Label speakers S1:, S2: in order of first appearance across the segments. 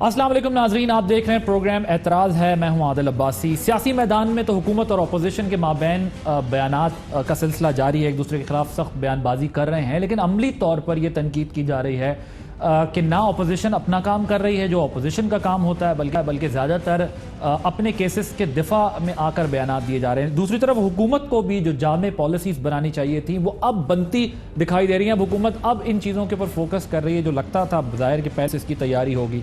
S1: السلام علیکم ناظرین، آپ دیکھ رہے ہیں پروگرام اعتراض ہے۔ میں ہوں عادل عباسی۔ سیاسی میدان میں تو حکومت اور اپوزیشن کے مابین بیانات کا سلسلہ جاری ہے، ایک دوسرے کے خلاف سخت بیان بازی کر رہے ہیں، لیکن عملی طور پر یہ تنقید کی جا رہی ہے کہ نہ اپوزیشن اپنا کام کر رہی ہے جو اپوزیشن کا کام ہوتا ہے، بلکہ زیادہ تر اپنے کیسز کے دفاع میں آ کر بیانات دیے جا رہے ہیں۔ دوسری طرف حکومت کو بھی جو جامع پالیسیز بنانی چاہیے تھیں وہ اب بنتی دکھائی دے رہی ہیں۔ حکومت اب ان چیزوں کے اوپر فوکس کر رہی ہے جو لگتا تھا بظاہر کہ پہلے سے اس کی تیاری ہوگی۔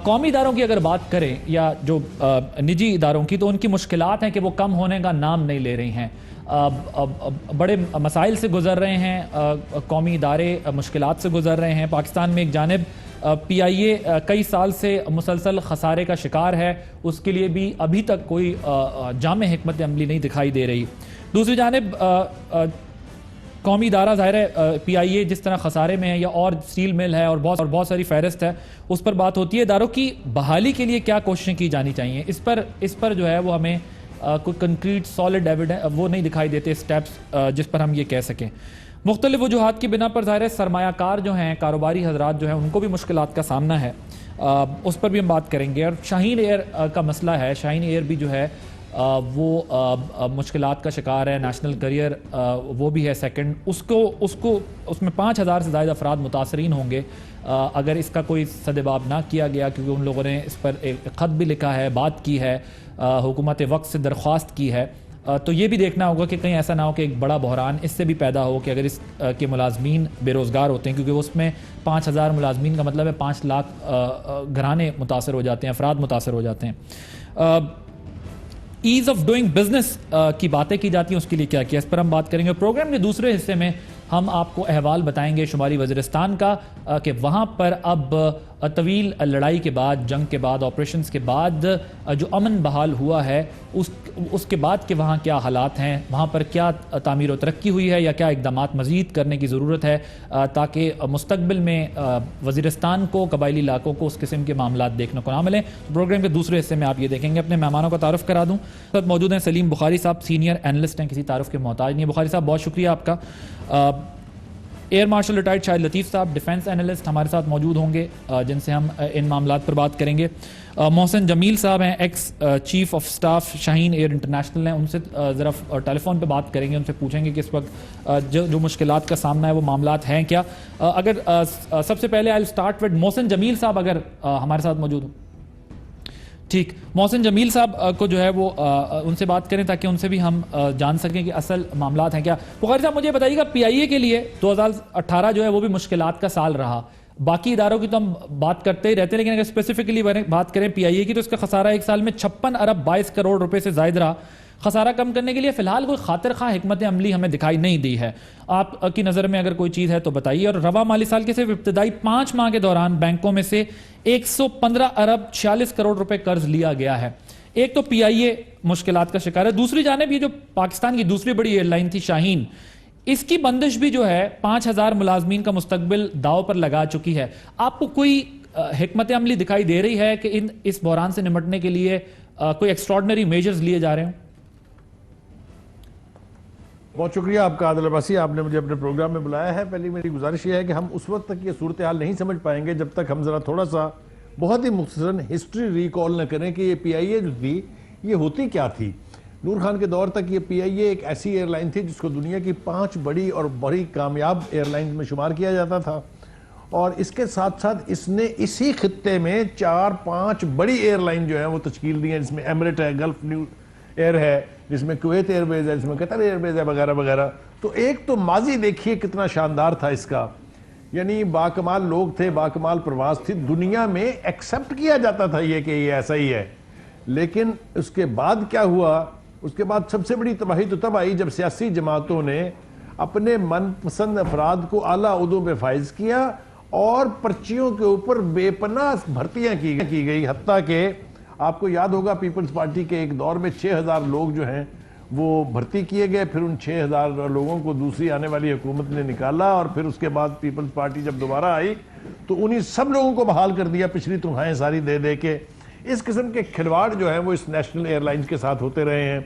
S1: قومی اداروں کی اگر بات کریں یا جو نجی اداروں کی، تو ان کی مشکلات ہیں کہ وہ کم ہونے کا نام نہیں لے رہی ہیں، بڑے مسائل سے گزر رہے ہیں، قومی ادارے مشکلات سے گزر رہے ہیں۔ پاکستان میں ایک جانب پی آئی اے کئی سال سے مسلسل خسارے کا شکار ہے، اس کے لیے بھی ابھی تک کوئی جامع حکمت عملی نہیں دکھائی دے رہی۔ دوسری جانب قومی ادارہ ظاہر ہے پی آئی اے جس طرح خسارے میں ہے، یا اور اسٹیل مل ہے اور بہت ساری فہرست ہے، اس پر بات ہوتی ہے۔ اداروں کی بحالی کے لیے کیا کوششیں کی جانی چاہیے، اس پر جو ہے وہ ہمیں کوئی کنکریٹ سالڈ ایویڈنس وہ نہیں دکھائی دیتے اسٹیپس جس پر ہم یہ کہہ سکیں۔ مختلف وجوہات کی بنا پر ظاہر ہے سرمایہ کار جو ہیں، کاروباری حضرات جو ہیں، ان کو بھی مشکلات کا سامنا ہے، اس پر بھی ہم بات کریں گے۔ اور شاہین ایئر کا مسئلہ ہے، شاہین ایئر بھی جو ہے وہ مشکلات کا شکار ہے۔ نیشنل کیریئر وہ بھی ہے سیکنڈ، اس میں 5000 سے زائد افراد متاثرین ہوں گے اگر اس کا کوئی سدباب نہ کیا گیا، کیونکہ ان لوگوں نے اس پر ایک خط بھی لکھا ہے، بات کی ہے، حکومت وقت سے درخواست کی ہے۔ تو یہ بھی دیکھنا ہوگا کہ کہیں ایسا نہ ہو کہ ایک بڑا بحران اس سے بھی پیدا ہو کہ اگر اس کے ملازمین بے روزگار ہوتے ہیں، کیونکہ اس میں 5000 ملازمین کا مطلب ہے 5 لاکھ گھرانے متاثر ہو جاتے ہیں، افراد متاثر ہو جاتے ہیں۔ ایز آف ڈوئنگ بزنس کی باتیں کی جاتی ہیں، اس کے لیے کیا کیا، اس پر ہم بات کریں گے۔ پروگرام کے دوسرے حصے میں ہم آپ کو احوال بتائیں گے شمالی وزیرستان کا کہ وہاں پر اب طویل لڑائی کے بعد، جنگ کے بعد، آپریشنز کے بعد جو امن بحال ہوا ہے، اس کے بعد کہ وہاں کیا حالات ہیں، وہاں پر کیا تعمیر و ترقی ہوئی ہے، یا کیا اقدامات مزید کرنے کی ضرورت ہے تاکہ مستقبل میں وزیرستان کو، قبائلی علاقوں کو اس قسم کے معاملات دیکھنے کو نہ ملیں۔ پروگرام کے دوسرے حصے میں آپ یہ دیکھیں گے۔ اپنے مہمانوں کا تعارف کرا دوں، ساتھ موجود ہیں سلیم بخاری صاحب، سینئر اینالسٹ ہیں، کسی تعارف کے محتاج نہیں۔ بخاری صاحب بہت شکریہ آپ کا۔ Year marshal retired Shahid Latif صاحب، ڈیفنس اینالسٹ، ہمارے ساتھ موجود ہوں گے جن سے ہم ان معاملات پر بات کریں گے۔ محسن جمیل صاحب ہیں، ex chief of staff Shaheen air international ہیں، ان سے ذرا ٹیلی فون پہ بات کریں گے، ان سے پوچھیں گے کہ اس وقت جو مشکلات کا سامنا ہے وہ معاملات ہیں کیا۔ اگر سب سے پہلے آئی اسٹارٹ ود محسن جمیل صاحب، اگر ہمارے ساتھ موجود ہوں۔ ٹھیک، محسن جمیل صاحب کو جو ہے وہ ان سے بات کریں تاکہ ان سے بھی ہم جان سکیں کہ اصل معاملات ہیں کیا۔ بخاری صاحب مجھے بتائیے گا، پی آئی اے کے لیے 2018 جو ہے وہ بھی مشکلات کا سال رہا، باقی اداروں کی تو ہم بات کرتے ہی رہتے ہیں، لیکن اگر اسپیسیفکلی بات کریں پی آئی اے کی، تو اس کا خسارہ ایک سال میں 56 ارب 22 کروڑ روپے سے زائد رہا۔ خسارہ کم کرنے کے لیے فی الحال کوئی خاطر خواہ حکمت عملی ہمیں دکھائی نہیں دی ہے۔ آپ کی نظر میں اگر کوئی چیز ہے تو بتائیے۔ اور رواں مالی سال کے صرف ابتدائی 5 ماہ کے دوران بینکوں میں سے 115 ارب 46 کروڑ روپے قرض لیا گیا ہے۔ ایک تو پی آئی اے مشکلات کا شکار ہے، دوسری جانب یہ جو پاکستان کی دوسری بڑی ایئر لائن تھی شاہین، اس کی بندش بھی جو ہے 5000 ملازمین کا مستقبل داؤ پر لگا چکی ہے۔ آپ کو کوئی حکمت عملی دکھائی دے رہی ہے کہ اس بحران سے نمٹنے کے لیے کوئی ایکسٹراڈنری میجرز لیے جا رہے ہیں؟
S2: بہت شکریہ آپ کا عادل عباسی، آپ نے مجھے اپنے پروگرام میں بلایا ہے۔ پہلی میری گزارش یہ ہے کہ ہم اس وقت تک یہ صورتحال نہیں سمجھ پائیں گے جب تک ہم ذرا تھوڑا سا بہت ہی مختصراً ہسٹری ریکال نہ کریں کہ یہ پی آئی اے جو تھی یہ ہوتی کیا تھی۔ نور خان کے دور تک یہ پی آئی اے ایک ایسی ایئر لائن تھی جس کو دنیا کی 5 بڑی اور بڑی کامیاب ایئر لائنز میں شمار کیا جاتا تھا، اور اس کے ساتھ ساتھ اس نے اسی خطے میں 4-5 بڑی ایئر لائن جو ہیں وہ تشکیل دی ہیں، جس میں ایمریٹ ہے، گلف نیو ایئر ہے، جس میں کویت ایئر بیس ہے، جس میں قطر ایئر بیس ہے، وغیرہ وغیرہ۔ تو ایک تو ماضی دیکھیے کتنا شاندار تھا اس کا، یعنی باکمال لوگ تھے، باکمال پرواز تھی، دنیا میں ایکسیپٹ کیا جاتا تھا یہ کہ یہ ایسا ہی ہے۔ لیکن اس کے بعد کیا ہوا؟ اس کے بعد سب سے بڑی تباہی تو تب آئی جب سیاسی جماعتوں نے اپنے من پسند افراد کو اعلیٰ عہدوں پہ فائز کیا اور پرچیوں کے اوپر بے پناہ بھرتیاں کی گئی، حتیٰ کہ آپ کو یاد ہوگا پیپلز پارٹی کے ایک دور میں 6000 لوگ جو ہیں وہ بھرتی کیے گئے، پھر ان 6000 لوگوں کو دوسری آنے والی حکومت نے نکالا، اور پھر اس کے بعد پیپلز پارٹی جب دوبارہ آئی تو انہیں سب لوگوں کو بحال کر دیا پچھلی تنخواہیں ساری دے کے۔ اس قسم کے کھلواڑ جو ہیں وہ اس نیشنل ایئر لائنز کے ساتھ ہوتے رہے ہیں۔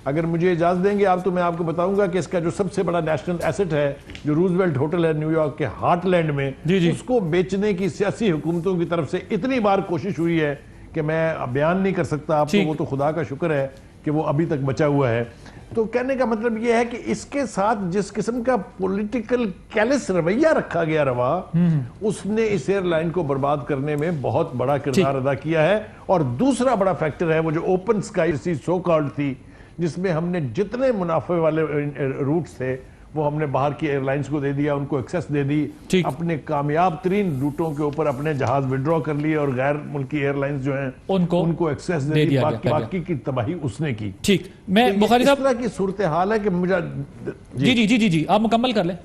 S2: اگر مجھے اجازت دیں گے آپ تو میں آپ کو بتاؤں گا کہ اس کا جو سب سے بڑا نیشنل ایسٹ ہے جو روزویلٹ ہوٹل ہے نیو یارک کے ہارٹ لینڈ میں، اس کو بیچنے کی سیاسی حکومتوں کی طرف سے اتنی بار کوشش ہوئی ہے کہ میں بیان نہیں کر سکتا آپ کو، وہ تو خدا کا شکر ہے کہ وہ ابھی تک بچا ہوا ہے۔ تو کہنے کا مطلب یہ ہے کہ اس کے ساتھ جس قسم کا پولیٹیکل کیلس رویہ رکھا گیا روا، اس نے اس ایئر لائن کو برباد کرنے میں بہت بڑا کردار ادا کیا ہے۔ اور دوسرا بڑا فیکٹر ہے وہ جو اوپن اسکائی سو کالڈ تھی، جس میں ہم نے جتنے منافع والے روٹس تھے وہ ہم نے باہر کی ایئر لائنز کو دے دیا، ان کو ایکسیس دے دی، اپنے کامیاب ترین روٹوں کے اوپر اپنے جہاز وڈرا کر لیے اور غیر ملکی ایئر لائنز جو ہیں ان کو ایکسیس دے دی، باقی کی تباہی اس نے کی۔
S1: ٹھیک، میں بخاری صاحب
S2: اس طرح کی صورتحال ہے کہ مجھے
S1: جی آپ مکمل کر لیں۔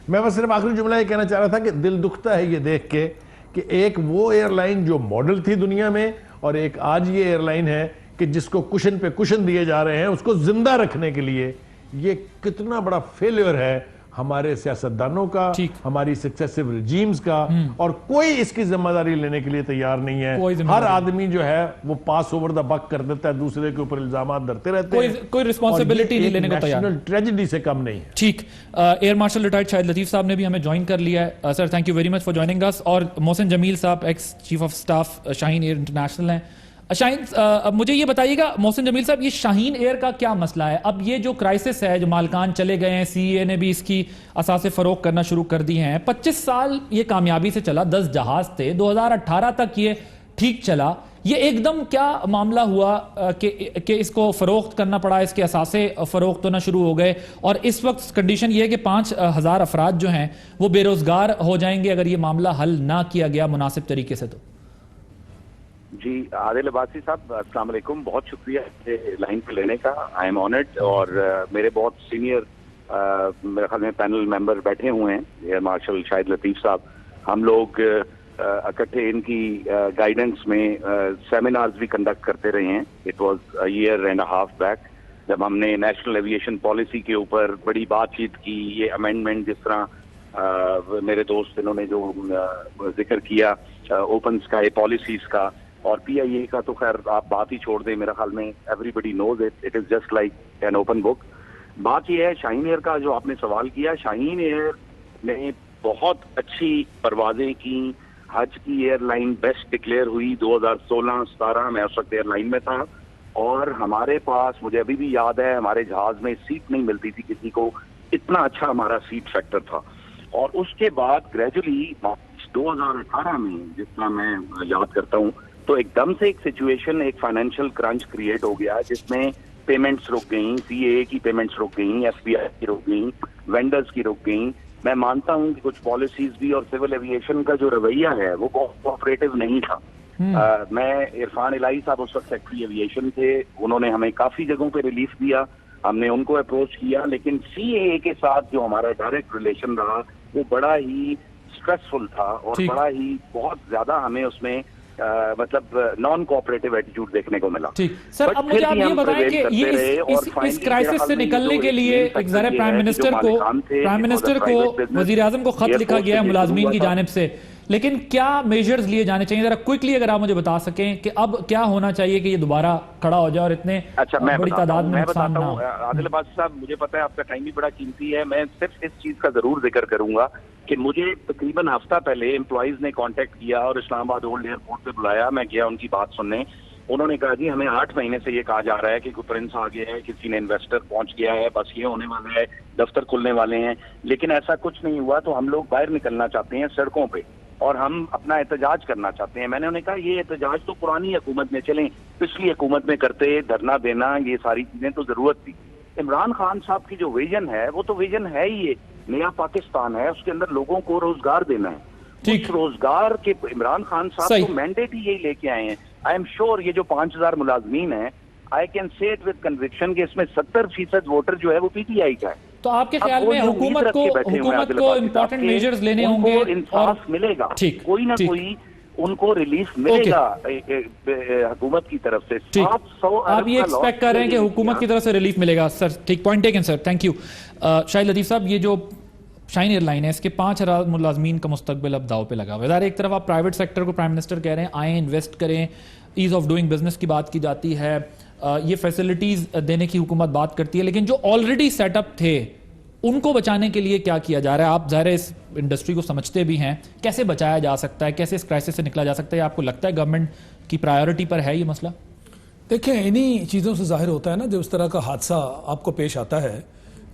S2: میں بس صرف آخری جملہ یہ کہنا چاہ رہا تھا کہ دل دکھتا ہے یہ دیکھ کے کہ ایک وہ ایئر لائن جو ماڈل تھی دنیا میں، اور ایک آج یہ ایئر لائن ہے کہ جس کو کشن پہ کشن دیے جا رہے ہیں، اس کو زندہ رکھنے کے لیے یہ کتنا بڑا فیلیئر ہے ہمارے سیاستدانوں کا، ہماری سکسیسو رجیمز کا، اور کوئی اس کی ذمہ داری لینے کے لیے تیار نہیں ہے۔ ہر آدمی جو ہے وہ پاس اوور دا بک کر دیتا ہے، دوسرے کے اوپر الزامات دھرتے رہتے ہیں،
S1: کوئی رسپانسبلٹی نہیں لینے کو تیار۔
S2: نیشنل ٹریجڈی سے کم نہیں ہے۔
S1: ٹھیک، air marshal retired Shahid Latif صاحب نے بھی ہمیں جوائن کر لیا ہے۔ Sir thank you very much for joining اس، اور محسن جمیل صاحب ex chief of staff Shaheen air international ہیں۔ شاہین، مجھے یہ بتائیے گا محسن جمیل صاحب، یہ شاہین ایئر کا کیا مسئلہ ہے؟ اب یہ جو کرائسس ہے، جو مالکان چلے گئے ہیں، سی اے نے بھی اس کی اثاثے فروغ کرنا شروع کر دی ہیں، 25 سال یہ کامیابی سے چلا، 10 جہاز تھے، 2018 تک یہ ٹھیک چلا، یہ ایک دم کیا معاملہ ہوا کہ اس کو فروخت کرنا پڑا، اس کے اثاثے فروخت ہونا شروع ہو گئے، اور اس وقت کنڈیشن یہ ہے کہ 5000 افراد جو ہیں وہ بے روزگار ہو جائیں گے اگر یہ معاملہ حل نہ کیا گیا مناسب طریقے سے؟ تو
S3: جی عادل عباسی صاحب السلام علیکم، بہت شکریہ لائن پہ لینے کا، آئی ایم آنرڈ، اور میرے بہت سینئر میرے خیال میں پینل ممبر بیٹھے ہوئے ہیں، ایئر مارشل شاہد لطیف صاحب، ہم لوگ اکٹھے ان کی گائیڈنس میں سیمینارز بھی کنڈکٹ کرتے رہے ہیں۔ It was a year and a half back, جب ہم نے نیشنل ایویشن پالیسی کے اوپر بڑی بات چیت کی، یہ امینڈمنٹ جس طرح میرے دوست انہوں نے جو ذکر کیا اوپن اسکائی پالیسیز کا اور پی آئی اے کا، تو خیر آپ بات ہی چھوڑ دیں، میرا خیال میں everybody knows it is just like an open book. بات یہ ہے شاہین ایئر کا جو آپ نے سوال کیا، شاہین ایئر نے بہت اچھی پروازیں کی، حج کی ایئر لائن بیسٹ ڈکلیئر ہوئی 2016-17 میں اس وقت ایئر لائن میں تھا، اور ہمارے پاس مجھے ابھی بھی یاد ہے ہمارے جہاز میں سیٹ نہیں ملتی تھی کسی کو، اتنا اچھا ہمارا سیٹ فیکٹر تھا۔ اور اس کے بعد گریجولی 2018 میں جس طرح میں یاد کرتا ہوں تو ایک دم سے ایک سچویشن، ایک فائنینشیل کرنچ کریٹ ہو گیا جس میں پیمنٹس رک گئیں، سی اے کی پیمنٹس رک گئیں، ایف بی آئی کی رک گئیں، وینڈرز کی رک گئیں۔ میں مانتا ہوں کہ کچھ پالیسیز بھی اور سول ایویشن کا جو رویہ ہے وہ بہت کوآپریٹو نہیں تھا۔ میں عرفان الہی صاحب اس وقت سیکٹری ایویشن تھے، انہوں نے ہمیں کافی جگہوں پہ ریلیف دیا، ہم نے ان کو اپروچ کیا، لیکن سی اے کے ساتھ جو ہمارا ڈائریکٹ ریلیشن رہا وہ بڑا ہی اسٹریسفل تھا، اور بڑا ہی بہت زیادہ ہمیں اس میں مطلب نان کوآپریٹو ایٹیٹیوڈ دیکھنے کو ملا۔
S1: ٹھیک سر، اب مجھے آپ یہ بتائیں کہ اس کرائسس سے نکلنے کے لیے ایک ذرا پرائم منسٹر کو وزیر اعظم کو خط لکھا گیا ہے ملازمین کی جانب سے، لیکن کیا میجرز لیے جانے چاہیے؟ ذرا کوئکلی اگر آپ مجھے بتا سکیں کہ اب کیا ہونا چاہیے کہ یہ دوبارہ کھڑا ہو جائے اور اتنے بڑی تعداد میں نقصان نہ ہو؟
S3: عادل عباسی صاحب مجھے پتا ہے آپ کا ٹائم بھی بڑا قیمتی ہے، میں صرف اس چیز کا ضرور ذکر کروں گا کہ مجھے تقریباً ہفتہ پہلے امپلائیز نے کانٹیکٹ کیا اور اسلام آباد اولڈ ایئرپورٹ پہ بلایا، میں گیا ان کی بات سننے، انہوں نے کہا جی ہمیں 8 مہینے سے یہ کہا جا رہا ہے کہ کوئی پرنس آ گیا ہے، کسی نے انویسٹر پہنچ گیا ہے، بس یہ ہونے والا ہے، دفتر کھلنے والے ہیں، لیکن ایسا کچھ نہیں ہوا، تو ہم لوگ باہر نکلنا چاہتے ہیں سڑکوں پہ اور ہم اپنا احتجاج کرنا چاہتے ہیں۔ میں نے انہیں کہا یہ احتجاج تو پرانی حکومت میں چلیں، پچھلی حکومت میں کرتے، دھرنا دینا، یہ ساری چیزیں تو ضرورت تھی۔ عمران خان صاحب کی جو ویژن ہے وہ تو ویژن ہے ہی نیا پاکستان ہے، اس کے اندر لوگوں کو روزگار دینا ہے، اس روزگار کے عمران خان صاحب کو مینڈیٹ ہی یہی لے کے آئے ہیں۔ آئی ایم شیور یہ جو 5000 ملازمین ہیں، I can say it with conviction کہ اس میں 70% ووٹر جو ہے وہ پی ٹی آئی کا ہے۔
S1: تو آپ کے خیال میں حکومت کو امپورٹنٹ میجرز لینے ہوں گے،
S3: انصاف ملے گا، کوئی نہ کوئی ان کو ریلیف ملے گا حکومت کی طرف سے۔
S1: آپ یہ ایکسپیکٹ کر رہے ہیں کہ حکومت کی طرف سے ریلیف ملے گا؟ سر ٹھیک، point taken sir, thank you. Shahid Latif صاحب، یہ جو شاہین ایئر لائن ہے اس کے 5000 ملازمین کا مستقبل اب داؤ پہ لگا ہوا ہے۔ ظاہر ایک طرف آپ پرائیویٹ سیکٹر کو پرائم منسٹر کہہ رہے ہیں آئیں انویسٹ کریں، ایز آف ڈوئنگ بزنس کی بات کی جاتی ہے، یہ فیسلٹیز دینے کی حکومت بات کرتی ہے, لیکن جو آلریڈی سیٹ اپ تھے ان کو بچانے کے لیے کیا کیا جا رہا ہے؟ آپ ظاہر اس انڈسٹری کو سمجھتے بھی ہیں, کیسے بچایا جا سکتا ہے, کیسے اس کرائسس سے نکلا جا سکتا ہے؟ آپ کو لگتا ہے گورنمنٹ کی پرائیورٹی پر ہے یہ مسئلہ؟
S4: دیکھیں, انہی چیزوں سے ظاہر ہوتا ہے نا جب اس طرح کا حادثہ آپ کو پیش آتا ہے.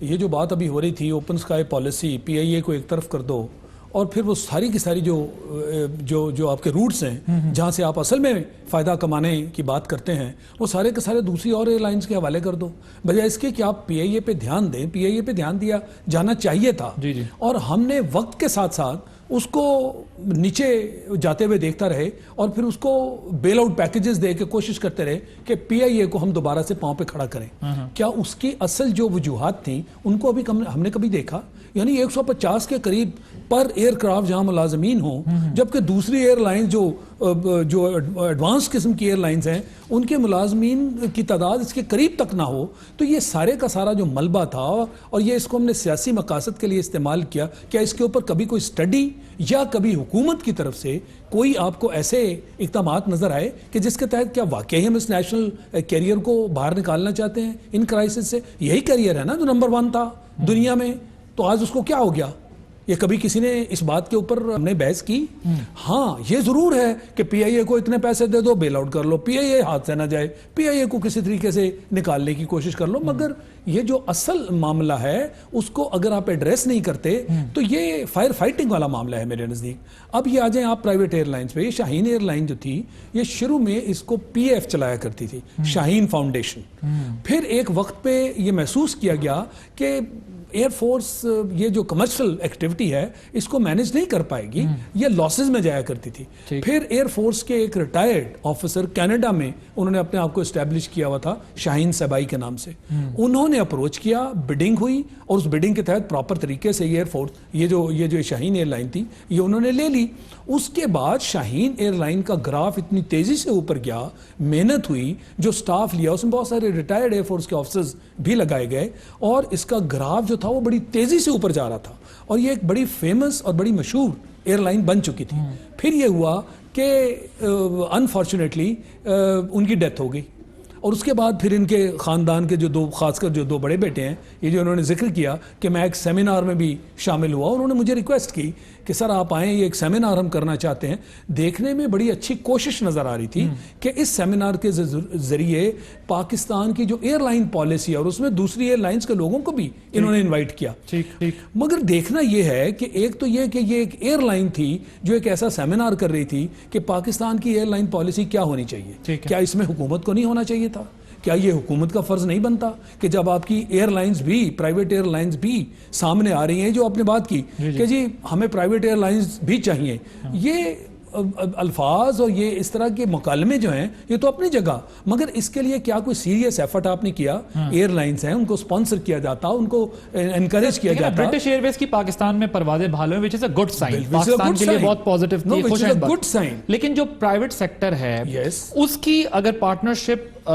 S4: یہ جو بات ابھی ہو رہی تھی اوپن اسکائی پالیسی, پی آئی اے کو ایک طرف کر دو, اور پھر وہ ساری کی ساری جو آپ کے روٹس ہیں جہاں سے آپ اصل میں فائدہ کمانے کی بات کرتے ہیں وہ سارے کے سارے دوسری اور ایئر لائنس کے حوالے کر دو, بجائے اس کے کہ آپ پی آئی اے پہ دھیان دیں. پی آئی اے پہ دھیان دیا جانا چاہیے تھا, اور ہم نے وقت کے ساتھ ساتھ اس کو نیچے جاتے ہوئے دیکھتا رہے, اور پھر اس کو بیل آؤٹ پیکیجز دے کے کوشش کرتے رہے کہ پی آئی اے کو ہم دوبارہ سے پاؤں پہ کھڑا کریں. کیا اس کی اصل جو وجوہات تھیں ان کو ابھی ہم نے کبھی دیکھا؟ یعنی 150 کے قریب پر ایئر کرافٹ جہاں ملازمین ہوں, جبکہ دوسری ایئر لائن جو ایڈوانس قسم کی ایئر لائنز ہیں ان کے ملازمین کی تعداد اس کے قریب تک نہ ہو. تو یہ سارے کا سارا جو ملبہ تھا, اور یہ اس کو ہم نے سیاسی مقاصد کے لیے استعمال کیا. کیا اس کے اوپر کبھی کوئی سٹڈی یا کبھی حکومت کی طرف سے کوئی آپ کو ایسے اقدامات نظر آئے کہ جس کے تحت کیا واقعی ہم اس نیشنل کیریئر کو باہر نکالنا چاہتے ہیں ان کرائسس سے؟ یہی کیریئر ہے نا جو نمبر 1 تھا دنیا میں, تو آج اس کو کیا ہو گیا؟ یہ کبھی کسی نے اس بات کے اوپر ہم نے بحث کی؟ ہاں یہ ضرور ہے کہ پی آئی اے کو اتنے پیسے دے دو, بیل آؤٹ کر لو, پی آئی اے ہاتھ سے نہ جائے, پی آئی اے کو کسی طریقے سے نکالنے کی کوشش کر لو. مگر یہ جو اصل معاملہ ہے اس کو اگر آپ ایڈریس نہیں کرتے تو یہ فائر فائٹنگ والا معاملہ ہے میرے نزدیک. اب یہ آ جائیں آپ پرائیویٹ ایئر لائنز پہ. یہ شاہین ایئر لائن جو تھی یہ شروع میں اس کو پی ایف چلایا کرتی تھی, شاہین فاؤنڈیشن. پھر ایک وقت پہ یہ محسوس کیا گیا کہ ایئر فورس یہ جو کمرشل ایکٹیویٹی ہے اس کو مینج نہیں کر پائے گی, یہ لاسز میں جایا کرتی تھی. پھر ایئر فورس کے ایک ریٹائرڈ آفیسر کینیڈا میں انہوں نے اپنے آپ کو اسٹیبلش کیا ہوا تھا شاہین سبائی کے نام سے. انہوں نے اپروچ کیا, بڈنگ ہوئی, اور اس بڈنگ کے تحت پراپر طریقے سے ایئر فورس یہ جو شاہین ایئر لائن تھی یہ انہوں نے لے لی. اس کے بعد شاہین ایئر لائن کا گراف اتنی تیزی سے اوپر گیا, محنت ہوئی, جو سٹاف لیا اس میں بہت سارے ریٹائرڈ ایئر فورس کے آفیسرز بھی لگائے گئے, اور اس کا گراف جو تھا وہ بڑی تیزی سے اوپر جا رہا تھا, اور یہ ایک بڑی فیمس اور بڑی مشہور ایئر لائن بن چکی تھی. پھر یہ ہوا کہ انفارچونیٹلی ان کی ڈیتھ ہو گئی, اور اس کے بعد پھر ان کے خاندان کے خاص کر جو 2 بڑے بیٹے ہیں, یہ جو انہوں نے ذکر کیا کہ میں ایک سیمینار میں بھی شامل ہوا, انہوں نے مجھے ریکویسٹ کی کہ سر آپ آئیں, یہ ایک سیمینار ہم کرنا چاہتے ہیں. دیکھنے میں بڑی اچھی کوشش نظر آ رہی تھی کہ اس سیمینار کے ذریعے پاکستان کی جو ایئر لائن پالیسی ہے اور اس میں دوسری ایئر لائنز کے لوگوں کو بھی انہوں نے انوائٹ کیا. مگر دیکھنا یہ ہے کہ ایک تو یہ کہ یہ ایک ایئر لائن تھی جو ایک ایسا سیمینار کر رہی تھی کہ پاکستان کی ایئر لائن پالیسی کیا ہونی چاہیے, کیا اس میں حکومت کو نہیں ہونا چاہیے تھا؟ کیا یہ حکومت کا فرض نہیں بنتا کہ جب آپ کی ایئر لائنز بھی, پرائیویٹ ایئر لائنز بھی سامنے آ رہی ہیں, جو آپ نے بات کی کہ جی ہمیں پرائیویٹ ایئر لائنز بھی چاہیے, یہ الفاظ اور یہ اس طرح کے مکالمے جو ہیں یہ تو اپنی جگہ, مگر اس کے لیے کیا کوئی سیریس ایفرٹ آپ نے کیا؟ ایئر لائنز ہیں ان کو سپانسر کیا جاتا, ان کو انکریج کیا جاتا.
S1: برٹش ایئر ویز کی پاکستان میں پروازیں بحال ہوئیں, which is a good sign, Pakistan کے لیے بہت پازیٹیو تھی,
S4: گڈ سائن.
S1: لیکن جو پرائیویٹ سیکٹر ہے اس کی اگر پارٹنرشپ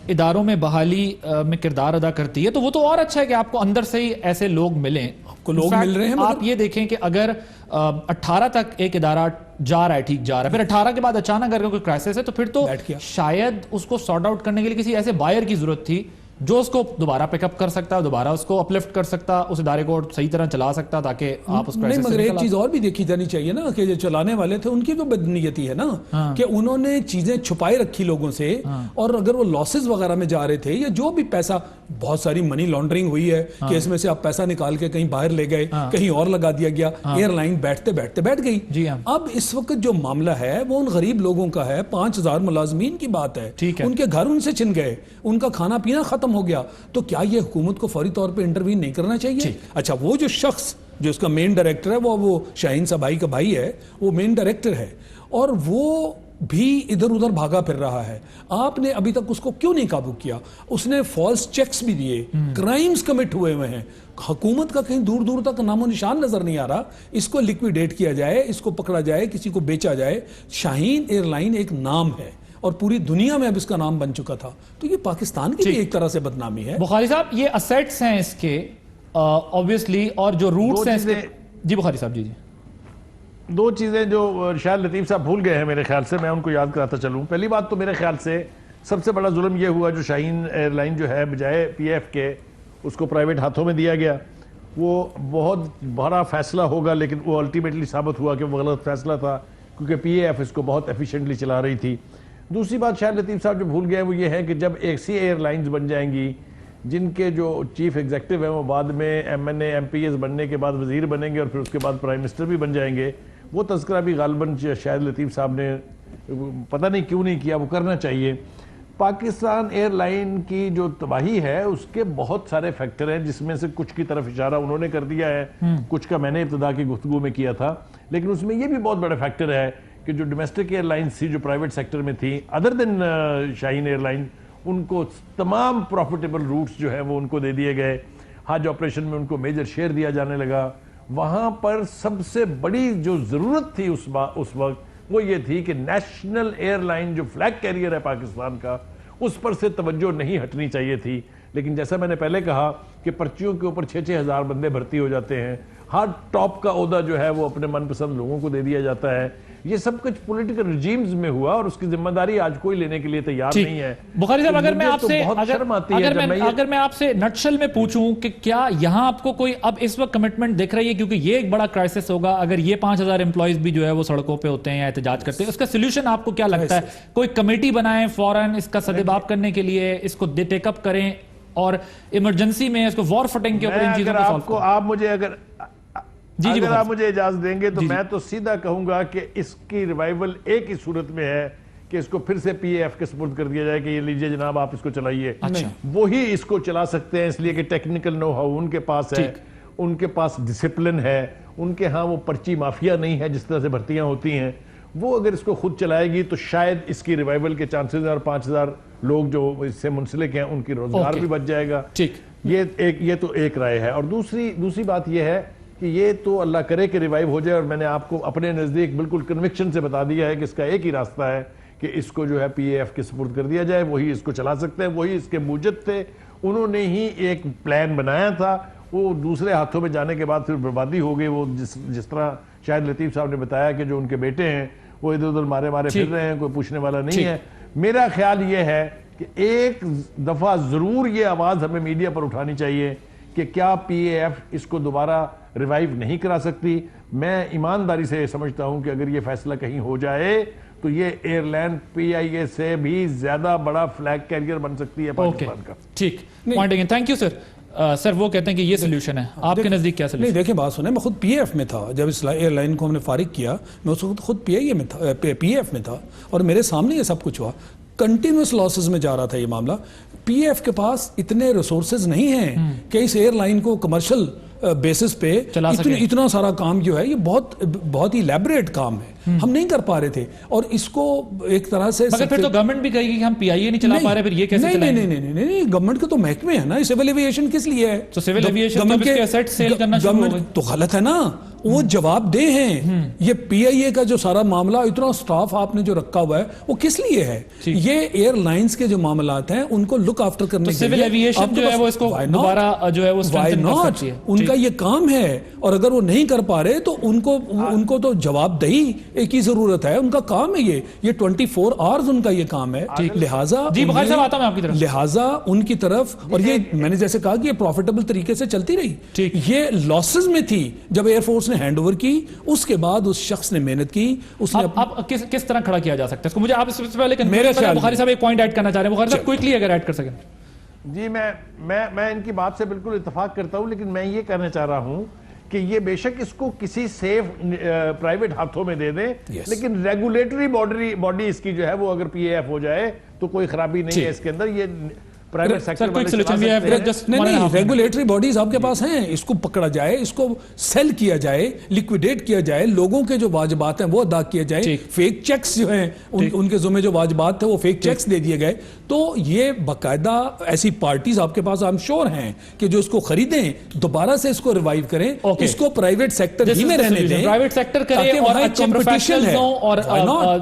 S1: اداروں میں بحالی میں کردار ادا کرتی ہے تو وہ تو اور اچھا ہے کہ آپ کو اندر سے ہی ایسے لوگ ملیں.
S4: لوگ مل رہے ہیں.
S1: آپ یہ دیکھیں کہ اگر 18 تک ایک ادارہ جا رہا ہے, ٹھیک جا رہا ہے, پھر 18 کے بعد اچانک اگر کوئی کرائسس ہے تو پھر تو شاید اس کو سارٹ آؤٹ کرنے کے لیے کسی ایسے بائر کی ضرورت تھی جو اس کو دوبارہ پک اپ کر سکتا, دوبارہ اس کو اپلفٹ کر سکتا, اس ادارے کو صحیح طرح چلا سکتا تاکہ آپ اس کرائسس سے.
S4: مگر ایک چیز اور بھی دیکھی جانی چاہیے نا کہ جو چلانے والے تھے ان کی تو بدنیتی ہے نا کہ انہوں نے چیزیں چھپائے رکھی لوگوں سے, اور اگر وہ لاسز وغیرہ میں جا رہے تھے یا جو بھی پیسہ, بہت ساری منی لانڈرنگ ہوئی ہے کہ اس میں سے آپ پیسہ نکال کے کہیں باہر لے گئے, کہیں اور لگا دیا گیا, ایئر لائن بیٹھتے بیٹھتے بیٹھ گئی. اب اس وقت جو معاملہ ہے وہ ان غریب لوگوں کا ہے, 5000 ملازمین کی بات ہے, ان کے گھر ان سے چھن گئے, ان کا کھانا پینا ختم ہو گیا. تو کیا یہ حکومت کو فوری طور پہ انٹروین نہیں کرنا چاہیے؟ اچھا, وہ جو شخص جو اس کا مین ڈائریکٹر ہے وہ شاہین سبائی کا بھائی ہے, وہ مین ڈائریکٹر ہے, اور وہ بھی ادھر ادھر بھاگا پھر رہا ہے. آپ نے ابھی تک اس کو کیوں نہیں قابو کیا؟ اس نے فالس چیکس بھی دیے, کرائمز کمٹ ہوئے ہیں. حکومت کا کہیں دور دور تک نام و نشان نظر نہیں آ رہا. اس کو لیکویڈیٹ کیا جائے, اس کو پکڑا جائے, کسی کو بیچا جائے. شاہین ایئر لائن ایک نام ہے اور پوری دنیا میں اب اس کا نام بن چکا تھا, تو یہ پاکستان کی بھی ایک طرح سے بدنامی ہے.
S1: بخاری صاحب, یہ اسیٹس ہیں اس کے obviously, اور جو روٹس ہیں اس کے. جی بخاری صاحب, جی
S2: 2 چیزیں جو شاید لطیف صاحب بھول گئے ہیں میرے خیال سے, میں ان کو یاد کراتا چلوں. پہلی بات تو میرے خیال سے سب سے بڑا ظلم یہ ہوا جو شاہین ایئر لائن جو ہے بجائے پی ایف کے اس کو پرائیویٹ ہاتھوں میں دیا گیا. وہ بہت بڑا فیصلہ ہوگا لیکن وہ الٹیمیٹلی ثابت ہوا کہ وہ غلط فیصلہ تھا کیونکہ پی اے ایف اس کو بہت ایفیشینٹلی چلا رہی تھی. دوسری بات شاہد لطیف صاحب جو بھول گئے وہ یہ ہے کہ جب ایسی ایئر لائنز بن جائیں گی جن کے جو چیف ایگزیکٹو ہیں وہ بعد میں M N A M P As بننے کے بعد وزیر بنیں گے اور پھر اس کے بعد پرائم منسٹر بھی بن جائیں گے, وہ تذکرہ بھی غالباً شاہد لطیف صاحب نے پتہ نہیں کیوں نہیں کیا, وہ کرنا چاہیے. پاکستان ایئر لائن کی جو تباہی ہے اس کے بہت سارے فیکٹر ہیں جس میں سے کچھ کی طرف اشارہ انہوں نے کر دیا ہے, کچھ کا میں نے ابتدا کی گفتگو میں کیا تھا, لیکن اس میں یہ بھی بہت بڑا فیکٹر ہے کہ جو ڈومیسٹک ایئر لائنز تھی جو پرائیویٹ سیکٹر میں تھی ادر دین شاہین ایئر لائن, ان کو تمام پروفیٹیبل روٹس جو ہیں وہ ان کو دے دیے گئے. حج آپریشن میں ان کو میجر شیئر دیا جانے لگا. وہاں پر سب سے بڑی جو ضرورت تھی اس وقت وہ یہ تھی کہ نیشنل ایئر لائن جو فلیگ کیریئر ہے پاکستان کا اس پر سے توجہ نہیں ہٹنی چاہیے تھی. لیکن جیسا میں نے پہلے کہا کہ پرچیوں کے اوپر 6-6 ہزار بندے بھرتی ہو جاتے ہیں, ہر ٹاپ کا عہدہ جو ہے وہ اپنے من پسند لوگوں کو دے دیا جاتا ہے. یہ سب کچھ پولیٹیکل رجیمز میں ہوا اور اس کی ذمہ داری آج کوئی لینے کے لیے تیار نہیں ہے.
S1: بخاری صاحب اگر میں آپ سے نٹشل میں پوچھوں کہ کیا یہاں آپ کو کوئی اب اس وقت کمٹمنٹ دکھ رہی ہے, کیونکہ یہ ایک بڑا کرائسس ہوگا اگر یہ 5,000 امپلائیز بھی جو ہے وہ سڑکوں پہ ہوتے ہیں یا احتجاج کرتے ہیں, اس کا سولوشن آپ کو کیا لگتا ہے؟ کوئی کمیٹی بنائیں فوراً اس کا سدباب کرنے کے لیے, اس کو ٹیک اپ کریں اور ایمرجنسی میں اس کو وار فٹنگ کے اوپر ان چیزوں کو سالو کریں.
S2: آپ مجھے اگر آپ مجھے اجازت دیں گے تو میں تو سیدھا کہوں گا کہ اس کی ریوائیول ایک ہی صورت میں ہے کہ اس کو پھر سے پی اے ایف کے سپرد کر دیا جائے کہ یہ لیجئے جناب آپ اس کو چلائیے. وہی اس کو چلا سکتے ہیں اس لیے کہ ٹیکنیکل نو ہاؤ ان کے پاس ہے, ان کے پاس ڈسپلن ہے, ان کے ہاں وہ پرچی مافیا نہیں ہے جس طرح سے بھرتیاں ہوتی ہیں. وہ اگر اس کو خود چلائے گی تو شاید اس کی ریوائیول کے چانسز ہیں اور 5,000 لوگ جو اس سے منسلک ہیں ان کی روزگار بھی بچ جائے گا. یہ تو ایک رائے ہے. اور دوسری بات یہ ہے کہ یہ تو اللہ کرے کہ ریوائیو ہو جائے, اور میں نے آپ کو اپنے نزدیک بالکل کنوکشن سے بتا دیا ہے کہ اس کا ایک ہی راستہ ہے کہ اس کو جو ہے پی اے ایف کے سپرد کر دیا جائے. وہی اس کو چلا سکتے ہیں, وہی اس کے موجد تھے, انہوں نے ہی ایک پلان بنایا تھا. وہ دوسرے ہاتھوں میں جانے کے بعد پھر بربادی ہو گئی. وہ جس طرح شاہد لطیف صاحب نے بتایا کہ جو ان کے بیٹے ہیں وہ ادھر ادھر مارے پھر رہے ہیں, کوئی پوچھنے والا نہیں ہے. میرا خیال یہ ہے کہ ایک دفعہ ضرور یہ آواز ہمیں میڈیا پر اٹھانی چاہیے کہ کیا پی اے ایف اس کو دوبارہ ریوائیو نہیں کرا سکتی. میں ایمانداری سے سمجھتا ہوں کہ اگر یہ فیصلہ کہیں ہو جائے تو یہ ایئر لائن پی آئی اے سے بھی زیادہ بڑا فلیگ کیریئر بن سکتی ہے پاکستان کا.
S1: ٹھیک, point again, thank you sir. Sir وہ کہتے ہیں کہ یہ سلوشن ہے, آپ کے نزدیک کیا سلوشن؟
S4: نہیں دیکھیں بات سنیں, میں خود پی ایف میں تھا جب اس ایئر لائن کو ہم نے فارغ کیا, میں اس وقت خود پی ایف میں تھا اور میرے سامنے یہ سب کچھ ہوا. کنٹینیوس لاسز میں جا رہا تھا یہ معاملہ. پی ایف کے پاس اتنے ریسورسز نہیں ہیں کہ اس ایئر لائن کو کمرشل بیسس پہ اتنا سارا کام جو ہے یہ بہت ہی لیبریٹ کام ہے, ہم نہیں کر پا رہے تھے. اور اس کو ایک طرح سے
S1: مگر پھر تو گورنمنٹ بھی کہے گی کہ ہم پی آئی اے نہیں چلا پا رہے, پھر یہ کیسے چلائیں گے؟
S4: نہیں, گورنمنٹ کے تو محکمے ہیں نا, سول ایویشن کس لیے ہے؟
S1: تو سول ایویشن تو اس کے ایسٹ سیل کرنا شروع ہو گئی
S4: تو غلط ہے نا, وہ جواب دے ہیں. یہ پی آئی اے کا جو سارا معاملہ اتنا سٹاف آپ نے جو رکھا ہوا ہے وہ کس لیے ہے؟ یہ ایئر لائنز کے جو معاملات ہیں ان کو لک آفٹر کرنے کے لیے
S1: سول ایویشن جو ہے وہ اس کو دوبارہ جو ہے وہ اسٹرینتھن کر سکتی ہے,
S4: ان کا یہ کام ہے. اور اگر وہ نہیں کر پا رہے تو ان کو تو جواب دہی کی ضرورت ہے, ان کا کام ہے یہ 24 آورز ان کا یہ کام ہے. لہٰذا لہٰذا ان کی طرف, اور یہ میں نے جیسے کہا کہ یہ پروفیٹیبل طریقے سے چلتی رہی. یہ لاسز میں تھی جب ایئر فورس نے ہینڈ اوور کی, اس کے بعد اس شخص نے محنت کی. اس نے
S1: اب کس طرح کھڑا کیا جا سکتا ہے اس کو؟ مجھے آپ اس سے پہلے بخاری صاحب ایک پوائنٹ ایڈ کرنا چاہ رہے ہیں. بخاری صاحب کوئکلی اگر ایڈ کر سکیں.
S2: جی میں ان کی بات سے بالکل اتفاق کرتا ہوں, لیکن میں یہ کہنا چاہ رہا ہوں کہ یہ بے شک اس کو کسی سیف پرائیویٹ ہاتھوں میں دے دیں, لیکن ریگولیٹری باڈی اس کی جو ہے وہ اگر پی اے ایف ہو جائے تو کوئی خرابی نہیں ہے اس کے اندر. یہ پرائیویٹ سیکٹر
S4: نہیں, ریگولیٹری باڈیز آپ کے پاس ہیں, اس کو پکڑا جائے, اس کو سیل کیا جائے, لیکویڈیٹ کیا جائے, لوگوں کے جو واجبات ہیں وہ ادا کیا جائے. فیک چیکس جو ہیں ان کے ذمہ جو واجبات تھے وہ فیک چیکس دے دیے گئے. تو یہ باقاعدہ ایسی پارٹیز آپ کے پاس آئی ایم شور ہیں کہ جو اس کو خریدیں, دوبارہ سے اس کو ریوائیو کریں, اس کو پرائیویٹ سیکٹر ہی میں رہنے دیں,
S1: پرائیوٹ سیکٹر کرے اور اچھے پروفیشنلز ہوں اور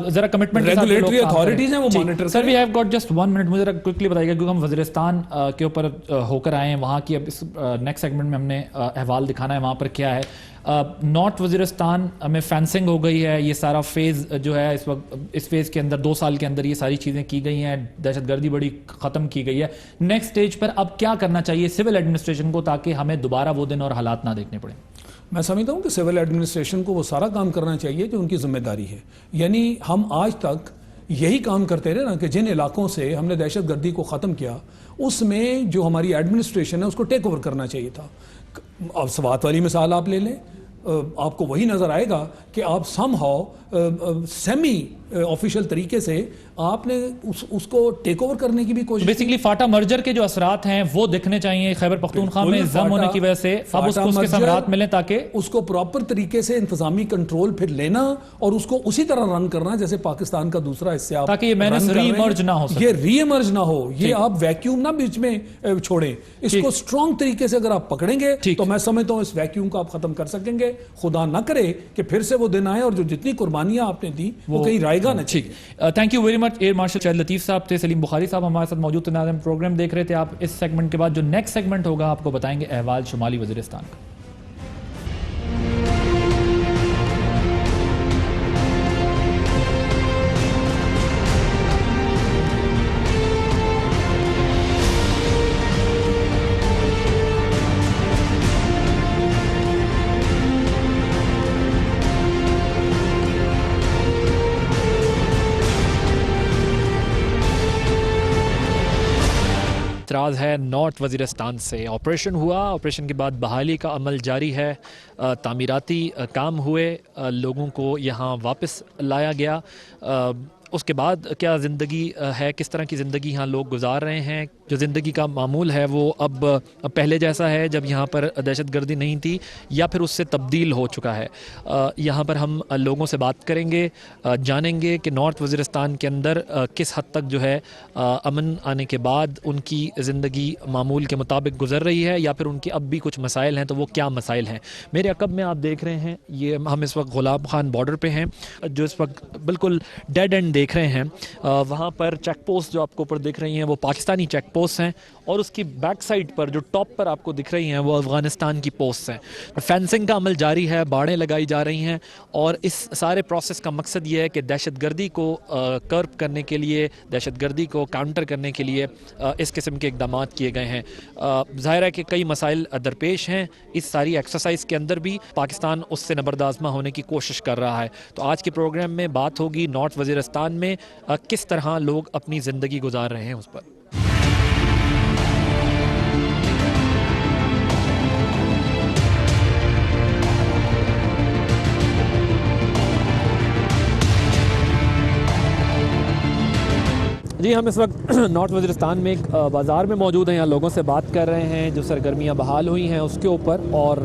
S1: ذرا کمٹمنٹ
S4: ریگولیٹری اتھارٹیز ہیں وہ monitor.
S1: Sir we have got just 1 minute, مجھے ذرا کوئکلی بتائیے گا کیونکہ ہم وزیرستان کے اوپر ہو کر آئے ہیں. وہاں کی اب اس نیکسٹ سیگمنٹ میں ہم نے احوال دکھانا ہے وہاں پر کیا ہے. نارتھ وزیرستان میں فینسنگ ہو گئی ہے. یہ سارا فیز جو ہے اس وقت اس فیز کے اندر 2 سال کے اندر یہ ساری چیزیں کی گئی ہیں. دہشت گردی بڑی ختم کی گئی ہے. نیکسٹ سٹیج پر اب کیا کرنا چاہیے سول ایڈمنسٹریشن کو تاکہ ہمیں دوبارہ وہ دن اور حالات نہ دیکھنے پڑیں؟
S4: میں سمجھتا ہوں کہ سول ایڈمنسٹریشن کو وہ سارا کام کرنا چاہیے جو ان کی ذمہ داری ہے. یعنی ہم آج تک یہی کام کرتے رہے نا کہ جن علاقوں سے ہم نے دہشت گردی کو ختم کیا اس میں جو ہماری ایڈمنسٹریشن ہے اس کو ٹیک اوور کرنا چاہیے تھا. اب سوات والی مثال آپ لے لیں, آپ کو وہی نظر آئے گا کہ آپ سم ہاؤ سیمی آفیشیل طریقے سے آپ نے اس کو ٹیک اوور کرنے کی بھی کوشش.
S1: بیسیکلی فاٹا مرجر کے جو اثرات ہیں وہ دکھنے چاہیے خیبر پختونخوا میں ضم ہونے کی وجہ سے. اب اس کو اس کے ثمرات ملیں تاکہ
S4: اس کو پراپر طریقے سے انتظامی کنٹرول پھر لینا اور اس کو اسی طرح رن کرنا جیسے پاکستان کا دوسرا حصہ آپ
S1: تاکہ یہ مینس ری ایمرج نہ ہو سکے.
S4: یہ ری ایمرج نہ ہو, یہ آپ ویکیوم نہ بیچ میں چھوڑیں. اس کو اسٹرانگ طریقے سے اگر آپ پکڑیں گے تو میں سمجھتا ہوں اس ویکیوم کو آپ ختم کر سکیں گے. خدا نہ کرے کہ پھر سے وہ دن آئے اور جو جتنی قربانیاں آپ نے دی وہ کہیں رائے گا نہ.
S1: ٹھیک, thank you very much. Air marshal Shahid Latif صاحب تھے. سلیم بخاری صاحب ہمارے ساتھ موجود تھے. ناظرین پروگرام دیکھ رہے تھے آپ. اس سیگمنٹ کے بعد جو نیکسٹ سیگمنٹ ہوگا آپ کو بتائیں گے احوال شمالی وزیرستان کا. اعتراض ہے نارتھ وزیرستان سے. آپریشن ہوا, آپریشن کے بعد بحالی کا عمل جاری ہے. تعمیراتی کام ہوئے, لوگوں کو یہاں واپس لایا گیا. اس کے بعد کیا زندگی ہے, کس طرح کی زندگی یہاں لوگ گزار رہے ہیں. جو زندگی کا معمول ہے وہ اب پہلے جیسا ہے جب یہاں پر دہشت گردی نہیں تھی, یا پھر اس سے تبدیل ہو چکا ہے. یہاں پر ہم لوگوں سے بات کریں گے, جانیں گے کہ نارتھ وزیرستان کے اندر کس حد تک جو ہے امن آنے کے بعد ان کی زندگی معمول کے مطابق گزر رہی ہے, یا پھر ان کے اب بھی کچھ مسائل ہیں تو وہ کیا مسائل ہیں. میرے عقب میں آپ دیکھ رہے ہیں یہ ہم اس وقت غلام خان بارڈر پہ ہیں, جو اس وقت بالکل ڈیڈ اینڈ دیکھ رہے ہیں. وہاں پر چیک پوسٹ جو آپ کو اوپر دیکھ رہی ہیں وہ پاکستانی چیک پوسٹ ہیں, اور اس کی بیک سائڈ پر جو ٹاپ پر آپ کو دکھ رہی ہیں وہ افغانستان کی پوسٹ ہیں. فینسنگ کا عمل جاری ہے, باڑیں لگائی جا رہی ہیں, اور اس سارے پروسیس کا مقصد یہ ہے کہ دہشت گردی کو کرب کرنے کے لیے, دہشت گردی کو کاؤنٹر کرنے کے لیے اس قسم کے اقدامات کیے گئے ہیں. ظاہر ہے کہ کئی مسائل درپیش ہیں اس ساری ایکسرسائز کے اندر بھی. پاکستان اس سے نبردآزما ہونے کی کوشش کر رہا ہے. تو آج کے پروگرام میں بات ہوگی نارتھ وزیرستان میں کس طرح لوگ اپنی زندگی گزار رہے ہیں اس پر. جی, ہم اس وقت نارتھ وزیرستان میں ایک بازار میں موجود ہیں. یہاں لوگوں سے بات کر رہے ہیں جو سرگرمیاں بحال ہوئی ہیں اس کے اوپر, اور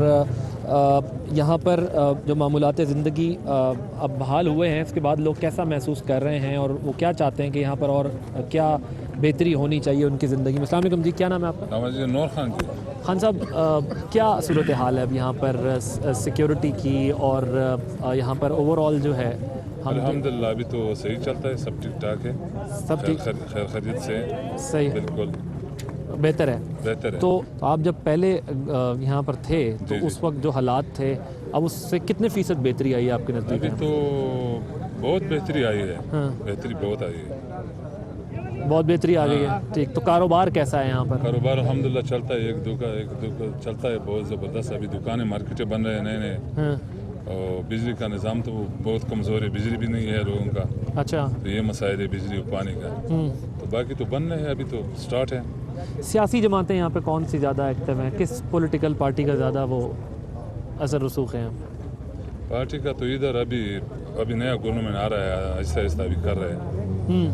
S1: یہاں پر جو معمولات زندگی اب بحال ہوئے ہیں اس کے بعد لوگ کیسا محسوس کر رہے ہیں, اور وہ کیا چاہتے ہیں کہ یہاں پر اور کیا بہتری ہونی چاہیے ان کی زندگی میں. السلام علیکم جی, کیا نام ہے آپ کا؟
S5: نور خان جی.
S1: خان صاحب, کیا صورتحال ہے اب یہاں پر سیکیورٹی کی, اور یہاں پر اوور آل جو ہے؟
S5: الحمدللہ ابھی تو صحیح چلتا ہے, سب ٹھیک ٹھاک ہے,
S1: سب ٹھیک,
S5: خیر خیریت سے
S1: صحیح,
S5: بالکل
S1: بہتر ہے.
S5: بہتر ہے.
S1: تو آپ جب پہلے یہاں پر تھے تو اس وقت جو حالات تھے اب اس سے کتنے فیصد بہتری آئی ہے آپ کے نزدیک؟
S5: ابھی تو بہت بہتری آئی ہے, بہتری بہت آئی ہے,
S1: بہت بہتری آ گئی ہے. ٹھیک, تو کاروبار کیسا ہے یہاں پر؟
S5: کاروبار الحمدللہ چلتا ہے, ایک دو کا چلتا ہے بہت زبردست. ابھی دکانیں مارکیٹیں بن رہے ہیں نئے نئے, اور بجلی کا نظام تو بہت کمزور ہے, بجلی بھی نہیں ہے لوگوں کا.
S1: اچھا,
S5: تو یہ مسائل ہے بجلی اور پانی کا. تو باقی تو بن رہے ہیں, ابھی تو سٹارٹ ہے.
S1: سیاسی جماعتیں یہاں پہ کون سی زیادہ ایکٹیو ہیں, کس پولیٹیکل پارٹی کا زیادہ وہ اثر رسوخ ہے؟
S5: پارٹی کا تو ادھر ابھی نیا گورنمنٹ آ رہا ہے, آہستہ آہستہ ابھی کر رہے ہیں.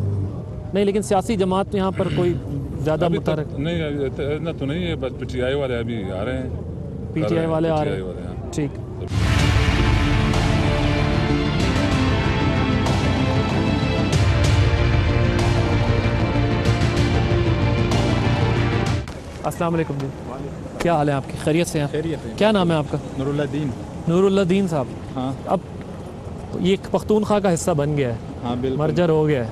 S1: نہیں, لیکن سیاسی جماعت یہاں پر کوئی زیادہ متحرک
S5: نہیں, اتنا تو نہیں ہے, بس پی ٹی آئی والے ابھی آ رہے ہیں.
S1: پی ٹی آئی والے آ رہے ہیں. ٹھیک, السلام علیکم جی, کیا حال ہے آپ کی؟ خیریت سے ہیں؟
S6: خیریت ہے.
S1: کیا نام ہے آپ کا؟
S6: نور اللہ دین.
S1: نور اللہ دین صاحب.
S6: ہاں
S1: اب یہ پختونخوا کا حصہ بن گیا ہے,
S6: ہاں بالکل.
S1: مرجر ہو گیا ہے,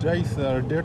S6: 2.5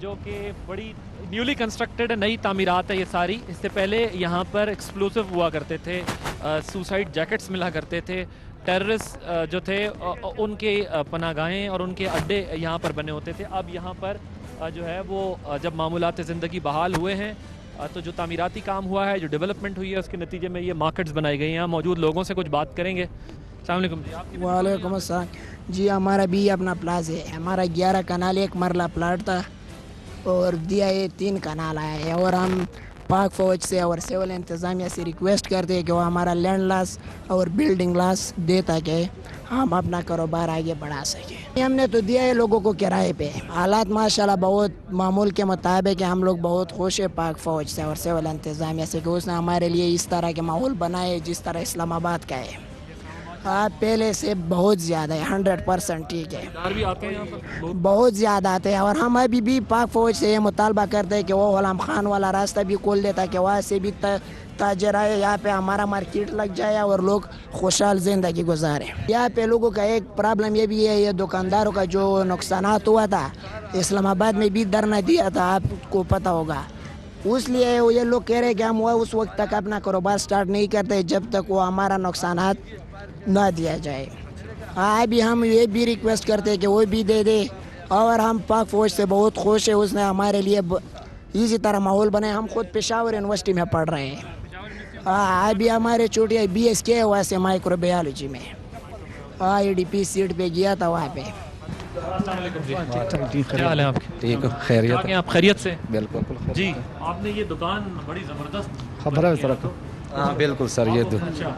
S1: جو کہ بڑی نیولی کنسٹرکٹڈ نئی تعمیرات ہے یہ ساری. اس سے پہلے یہاں پر ایکسپلوسو ہوا کرتے تھے, سوسائڈ جیکٹس ملا کرتے تھے, ٹیررسٹ جو تھے ان کے پناہ گاہیں اور ان کے اڈے یہاں پر بنے ہوتے تھے. اب یہاں پر جو ہے وہ جب معمولات زندگی بحال ہوئے ہیں تو جو تعمیراتی کام ہوا ہے, جو ڈیولپمنٹ ہوئی ہے, اس کے نتیجے میں یہ مارکیٹس بنائی گئی ہیں. یہاں موجود لوگوں سے کچھ بات کریں گے. السلام علیکم جی.
S7: وعلیکم السلام جی. ہمارا بھی اپنا پلاز ہے. ہمارا 11 کنال 1 مرلہ پلاٹ تھا اور دیا یہ 3 کنال آیا ہے. اور ہم پاک فوج سے اور سول انتظامیہ سے ریکویسٹ کرتے ہیں کہ وہ ہمارا لینڈ لاس اور بلڈنگ لاس دے تاکہ ہم اپنا کاروبار آگے بڑھا سکیں. ہم نے تو دیا ہے لوگوں کو کرائے پہ. حالات ماشاءاللہ بہت معمول کے مطابق ہم لوگ بہت خوش ہیں پاک فوج سے اور سول انتظامیہ سے کہ اس نے ہمارے لیے اس طرح کے ماحول بنائے جس طرح اسلام آباد کا ہے. پہلے سے بہت زیادہ ہے, 100% ٹھیک ہے. بہت زیادہ آتے ہیں. اور ہم ابھی بھی پاک فوج سے یہ مطالبہ کرتے ہیں کہ وہ غلام خان والا راستہ بھی کھول دیتا کہ وہاں سے بھی تاجر آئے, یہاں پہ ہمارا مارکیٹ لگ جائے اور لوگ خوشحال زندگی گزارے. یہاں پہ لوگوں کا ایک پرابلم یہ بھی ہے, یہ دکانداروں کا جو نقصانات ہوا تھا اسلام آباد میں بھی دھرنا دیا تھا, آپ کو پتہ ہوگا. اس لیے یہ لوگ کہہ رہے ہیں کہ ہم وہ اس وقت تک اپنا کاروبار سٹارٹ نہیں کرتے جب تک وہ ہمارا نقصانات نہ دیا جائے. ابھی ہم یہ بھی ریکویسٹ کرتے ہیں کہ وہ بھی دے دے. اور ہم پاک فوج سے بہت خوش ہیں, اس نے ہمارے لیے اسی طرح ماحول بنائے. ہم خود پشاور یونیورسٹی میں پڑھ رہے ہیں. ابھی ہمارے چھوٹی BS کے وہاں سے مائکرو بایولوجی میں EDP سیٹ پہ گیا تھا وہاں پہ.
S1: السلام علیکم جی. کیا حال ہے آپ کے؟
S8: ٹھیک ہے, خیریت
S1: آپ خیریت سے؟
S8: بالکل
S1: جی. آپ نے یہ دکان بڑی زبردست
S8: خبر ہے سر. ہاں بالکل سر, یہ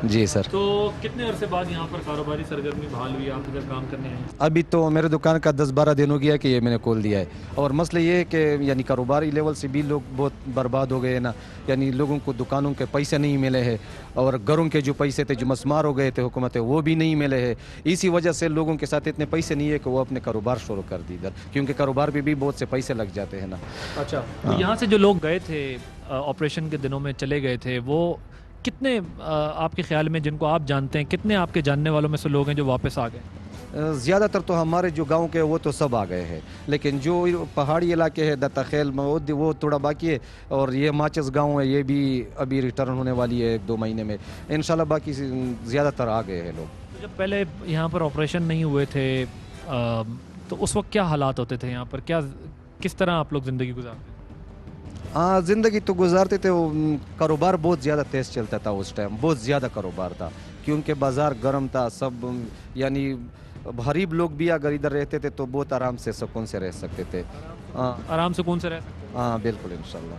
S8: جی سر.
S1: تو کتنے عرصے بعد یہاں پر کاروباری سرگرمی بحال ہوئی, آپ ادھر کام کرنے ہیں؟
S8: ابھی تو میرے دکان کا 10-12 دن ہو گیا کہ یہ میں نے کھول دیا ہے. اور مسئلہ یہ ہے کہ یعنی کاروباری لیول سے بھی لوگ بہت برباد ہو گئے نا. یعنی لوگوں کو دکانوں کے پیسے نہیں ملے ہیں اور گھروں کے جو پیسے تھے جو مسمار ہو گئے تھے حکومت وہ بھی نہیں ملے ہیں. اسی وجہ سے لوگوں کے ساتھ اتنے پیسے نہیں ہے کہ وہ اپنے کاروبار شروع کر دی ادھر, کیونکہ کاروبار پہ بھی بہت سے پیسے لگ جاتے ہیں نا.
S1: اچھا, یہاں سے جو لوگ گئے تھے آپریشن کے دنوں میں چلے گئے تھے, وہ کتنے آپ کے خیال میں, جن کو آپ جانتے ہیں, کتنے آپ کے جاننے والوں میں سے لوگ ہیں جو واپس آ گئے؟
S8: زیادہ تر تو ہمارے جو گاؤں کے وہ تو سب آ گئے ہیں, لیکن جو پہاڑی علاقے ہے دتا خیل وہ تھوڑا باقی ہے. اور یہ ماچس گاؤں ہے, یہ بھی ابھی ریٹرن ہونے والی ہے 1-2 مہینے میں انشاءاللہ. باقی زیادہ تر آ گئے ہیں لوگ.
S1: جب پہلے یہاں پر آپریشن نہیں ہوئے تھے تو اس وقت کیا حالات ہوتے تھے یہاں پر, کس طرح آپ لوگ زندگی گزارتے؟
S8: ہاں زندگی تو گزارتے تھے. کاروبار بہت زیادہ تیز چلتا تھا اس ٹائم, بہت زیادہ کاروبار تھا کیونکہ بازار گرم تھا. سب یعنی غریب لوگ بھی اگر ادھر رہتے تھے تو بہت آرام سے سکون سے رہ سکتے تھے.
S1: آرام سکون سے رہ سکتے تھے.
S8: ہاں بالکل انشاءاللہ.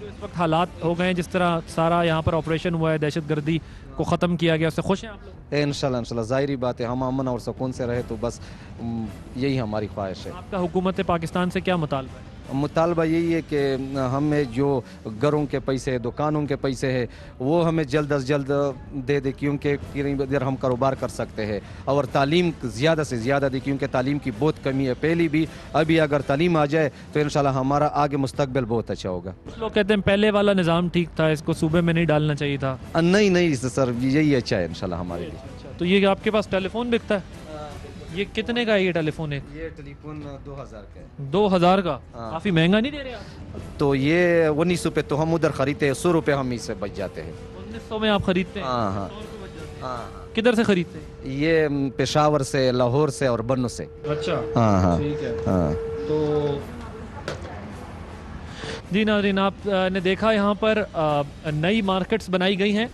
S1: اس وقت حالات ہو گئے جس طرح سارا یہاں پر آپریشن ہوا ہے, دہشت گردی کو ختم کیا گیا, اس سے خوش ہیں آپ لوگ؟
S8: انشاءاللہ ظاہری بات ہے, ہم امن اور سکون سے رہے تو بس یہی ہماری خواہش ہے.
S1: آپ کا حکومت پاکستان سے کیا مطالبہ ہے؟
S8: مطالبہ یہی ہے کہ ہمیں جو گھروں کے پیسے دکانوں کے پیسے ہیں وہ ہمیں جلد از جلد دے دے, کیونکہ ادھر ہم کاروبار کر سکتے ہیں. اور تعلیم زیادہ سے زیادہ دے, کیونکہ تعلیم کی بہت کمی ہے پہلی بھی. ابھی اگر تعلیم آ جائے تو انشاءاللہ ہمارا آگے مستقبل بہت اچھا ہوگا.
S1: لوگ کہتے ہیں پہلے والا نظام ٹھیک تھا, اس کو صوبے میں نہیں ڈالنا چاہیے تھا.
S8: نہیں سر, یہی اچھا ہے انشاءاللہ ہمارے لیے.
S1: تو یہ آپ کے پاس ٹیلی فون بکتا ہے, یہ کتنے کا ہے یہ ٹیلی فون؟
S8: یہ ٹیلی فون 2000 کا ہے.
S1: 2000 کا؟ کافی مہنگا نہیں دے رہے آپ؟
S8: تو یہ 1900 پہ تو ہم ادھر خریدتے ہیں, 100 روپے ہم اس سے بچ جاتے ہیں.
S1: 1900 میں آپ خریدتے ہیں؟
S8: ہاں.
S1: کدھر سے خریدتے ہیں؟
S8: یہ پشاور سے, لاہور سے اور بنو سے.
S1: اچھا
S8: ہاں
S1: ٹھیک ہے. تو جی ناظرین, آپ نے دیکھا یہاں پر نئی مارکیٹس بنائی گئی ہیں.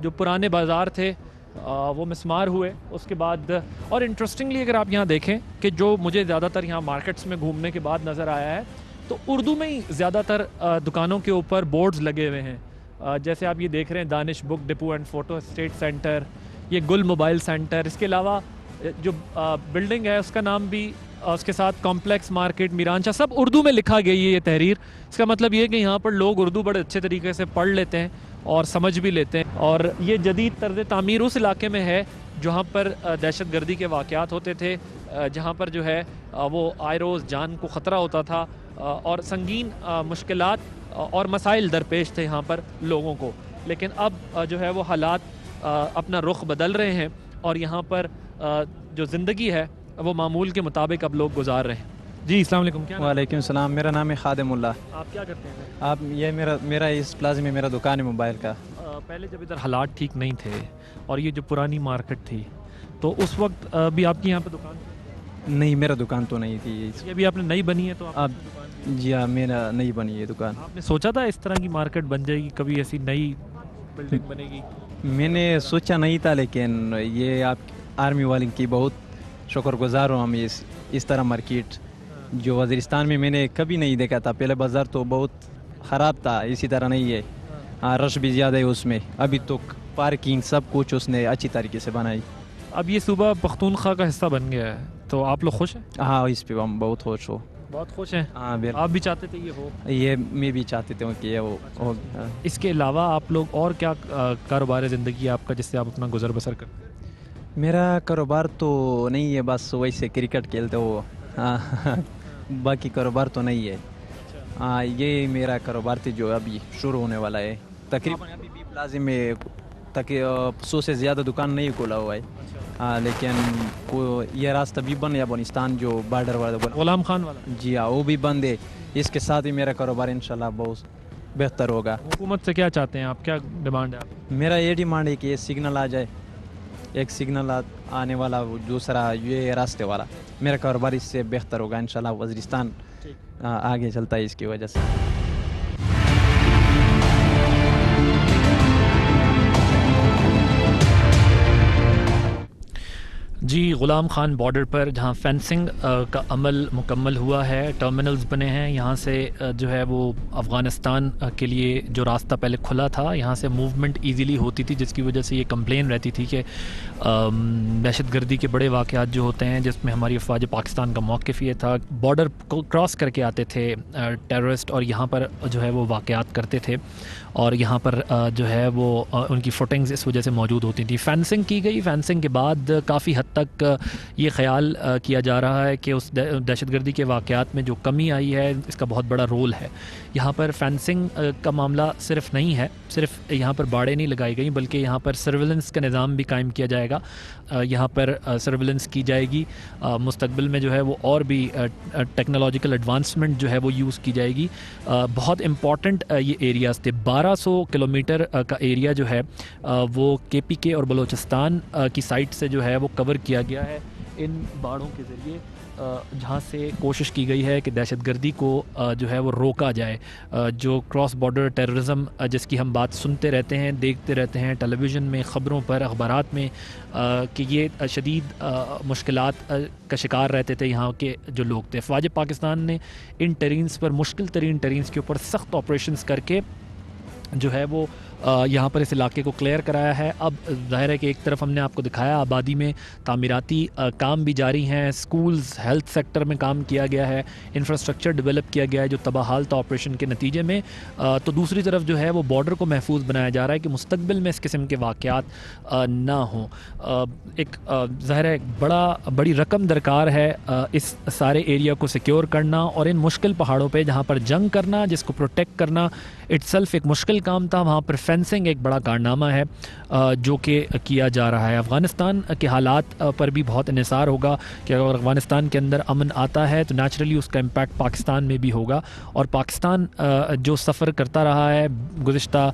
S1: جو پرانے بازار تھے وہ مسمار ہوئے اس کے بعد. اور انٹرسٹنگلی اگر آپ یہاں دیکھیں کہ جو مجھے زیادہ تر یہاں مارکیٹس میں گھومنے کے بعد نظر آیا ہے تو اردو میں ہی زیادہ تر دکانوں کے اوپر بورڈز لگے ہوئے ہیں. جیسے آپ یہ دیکھ رہے ہیں, Danish book depot and photostat centre, یہ گل موبائل سینٹر. اس کے علاوہ جو بلڈنگ ہے اس کا نام بھی, اس کے ساتھ کمپلیکس مارکیٹ, میرانچا, سب اردو میں لکھا گئی ہے یہ تحریر. اس کا مطلب یہ کہ یہاں پر لوگ اردو بڑے اچھے طریقے سے پڑھ لیتے ہیں اور سمجھ بھی لیتے ہیں. اور یہ جدید طرز تعمیر اس علاقے میں ہے جہاں پر دہشت گردی کے واقعات ہوتے تھے, جہاں پر جو ہے وہ آئے روز جان کو خطرہ ہوتا تھا اور سنگین مشکلات اور مسائل درپیش تھے یہاں پر لوگوں کو. لیکن اب جو ہے وہ حالات اپنا رخ بدل رہے ہیں اور یہاں پر جو زندگی ہے وہ معمول کے مطابق اب لوگ گزار رہے ہیں. جی السلام علیکم. کیا
S9: وعلیکم السلام. میرا نام ہے خادم اللہ.
S1: آپ کیا کرتے ہیں؟
S9: آپ یہ میرا اس پلازے میں میرا دکان ہے موبائل کا.
S1: پہلے جب ادھر حالات ٹھیک نہیں تھے اور یہ جو پرانی مارکیٹ تھی تو اس وقت بھی آپ کی یہاں پہ دکان تھی؟
S9: نہیں, میرا دکان تو نہیں تھی.
S1: یہ ابھی آپ نے نئی بنی ہے تو آپ
S9: جی ہاں, میرا نہیں بنی ہے دکان.
S1: آپ نے سوچا تھا اس طرح کی مارکیٹ بن جائے گی, کبھی ایسی نئی بلڈنگ بنے گی؟
S9: میں نے سوچا نہیں تھا, لیکن یہ آپ آرمی والوں کی بہت شکر گزار ہوں. ہم اس طرح مارکیٹ جو وزیرستان میں نے کبھی نہیں دیکھا تھا. پہلے بازار تو بہت خراب تھا, اسی طرح نہیں ہے. ہاں, رش بھی زیادہ ہے اس میں. ابھی تو پارکنگ سب کچھ اس نے اچھی طریقے سے بنائی.
S1: اب یہ صوبہ پختونخوا کا حصہ بن گیا ہے تو آپ لوگ خوش ہیں؟
S9: ہاں, اس پہ ہم بہت خوش ہو.
S1: بہت خوش ہیں.
S9: ہاں,
S1: آپ بھی چاہتے تھے یہ ہو؟
S9: یہ میں بھی چاہتے تھے کہ یہ ہو.
S1: اس کے علاوہ آپ لوگ اور کیا کاروبار زندگی ہے آپ کا جس سے آپ اپنا گزر بسر کرتے ہیں؟
S9: میرا کاروبار تو نہیں ہے, بس ویسے کرکٹ کھیلتے ہو. ہاں, باقی کاروبار تو نہیں ہے. ہاں, یہ میرا کاروبار تھی جو ابھی شروع ہونے والا ہے. تقریباً ابھی بھی پلازے میں 100 سے زیادہ دکان نہیں کھولا ہوا ہے. ہاں, لیکن یہ راستہ بھی بند ہے افغانستان جو بارڈر والا
S1: غلام خان والا.
S9: جی ہاں, وہ بھی بند ہے. اس کے ساتھ ہی میرا کاروبار انشاءاللہ بہت بہتر ہوگا.
S1: حکومت سے کیا چاہتے ہیں آپ, کیا ڈیمانڈ ہے آپ؟
S9: میرا یہ ڈیمانڈ ہے کہ یہ سگنل آ جائے, ایک سگنل آنے والا, دوسرا یہ راستے والا. میرا کاروبار اس سے بہتر ہوگا انشاءاللہ. وزیرستان آگے چلتا ہے اس کی وجہ سے.
S1: جی, غلام خان بارڈر پر جہاں فینسنگ کا عمل مکمل ہوا ہے, ٹرمینلز بنے ہیں, یہاں سے جو ہے وہ افغانستان کے لیے جو راستہ پہلے کھلا تھا یہاں سے موومنٹ ایزیلی ہوتی تھی, جس کی وجہ سے یہ کمپلین رہتی تھی کہ دہشت گردی کے بڑے واقعات جو ہوتے ہیں جس میں ہماری افواج پاکستان کا موقف یہ تھا, بارڈر کو کراس کر کے آتے تھے ٹیررسٹ اور یہاں پر جو ہے وہ واقعات کرتے تھے اور یہاں پر جو ہے وہ ان کی فوٹنگز اس وجہ سے موجود ہوتی تھیں. فینسنگ کی گئی. فینسنگ کے بعد کافی حد تک یہ خیال کیا جا رہا ہے کہ اس دہشت گردی کے واقعات میں جو کمی آئی ہے اس کا بہت بڑا رول ہے. یہاں پر فینسنگ کا معاملہ صرف نہیں ہے, صرف یہاں پر باڑیں نہیں لگائی گئیں بلکہ یہاں پر سرویلنس کا نظام بھی قائم کیا جائے گا. یہاں پر سرویلنس کی جائے گی. مستقبل میں جو ہے وہ اور بھی ٹیکنالوجیکل ایڈوانسمنٹ جو ہے وہ یوز کی جائے گی. بہت امپورٹنٹ یہ ایریاز تھے. 1200 کلومیٹر کا ایریا جو ہے وہ کے پی کے اور بلوچستان کی سائٹ سے جو ہے وہ کور کیا گیا ہے ان باڑوں کے ذریعے, جہاں سے کوشش کی گئی ہے کہ دہشت گردی کو جو ہے وہ روکا جائے. جو کراس بارڈر ٹیررزم جس کی ہم بات سنتے رہتے ہیں, دیکھتے رہتے ہیں ٹیلی ویژن میں, خبروں پر, اخبارات میں, کہ یہ شدید مشکلات کا شکار رہتے تھے یہاں کے جو لوگ تھے. افواج پاکستان نے ان ٹرینز پر, مشکل ترین ٹرینز کے اوپر سخت آپریشنز کر کے جو ہے وہ یہاں پر اس علاقے کو کلیئر کرایا ہے. اب ظاہر ہے کہ ایک طرف ہم نے آپ کو دکھایا آبادی میں تعمیراتی کام بھی جاری ہیں, سکولز, ہیلتھ سیکٹر میں کام کیا گیا ہے, انفراسٹرکچر ڈیولپ کیا گیا ہے جو تباہ حال تھا آپریشن کے نتیجے میں. تو دوسری طرف جو ہے وہ بارڈر کو محفوظ بنایا جا رہا ہے کہ مستقبل میں اس قسم کے واقعات نہ ہوں. ایک ظاہر ہے بڑی رقم درکار ہے اس سارے ایریا کو سیکیور کرنا, اور ان مشکل پہاڑوں پہ جہاں پر جنگ کرنا, جس کو پروٹیکٹ کرنا اٹ سیلف ایک مشکل کام تھا, وہاں پر فینسنگ ایک بڑا کارنامہ ہے جو کہ کیا جا رہا ہے. افغانستان کے حالات پر بھی بہت انحصار ہوگا کہ اگر افغانستان کے اندر امن آتا ہے تو نیچرلی اس کا امپیکٹ پاکستان میں بھی ہوگا, اور پاکستان جو سفر کرتا رہا ہے گزشتہ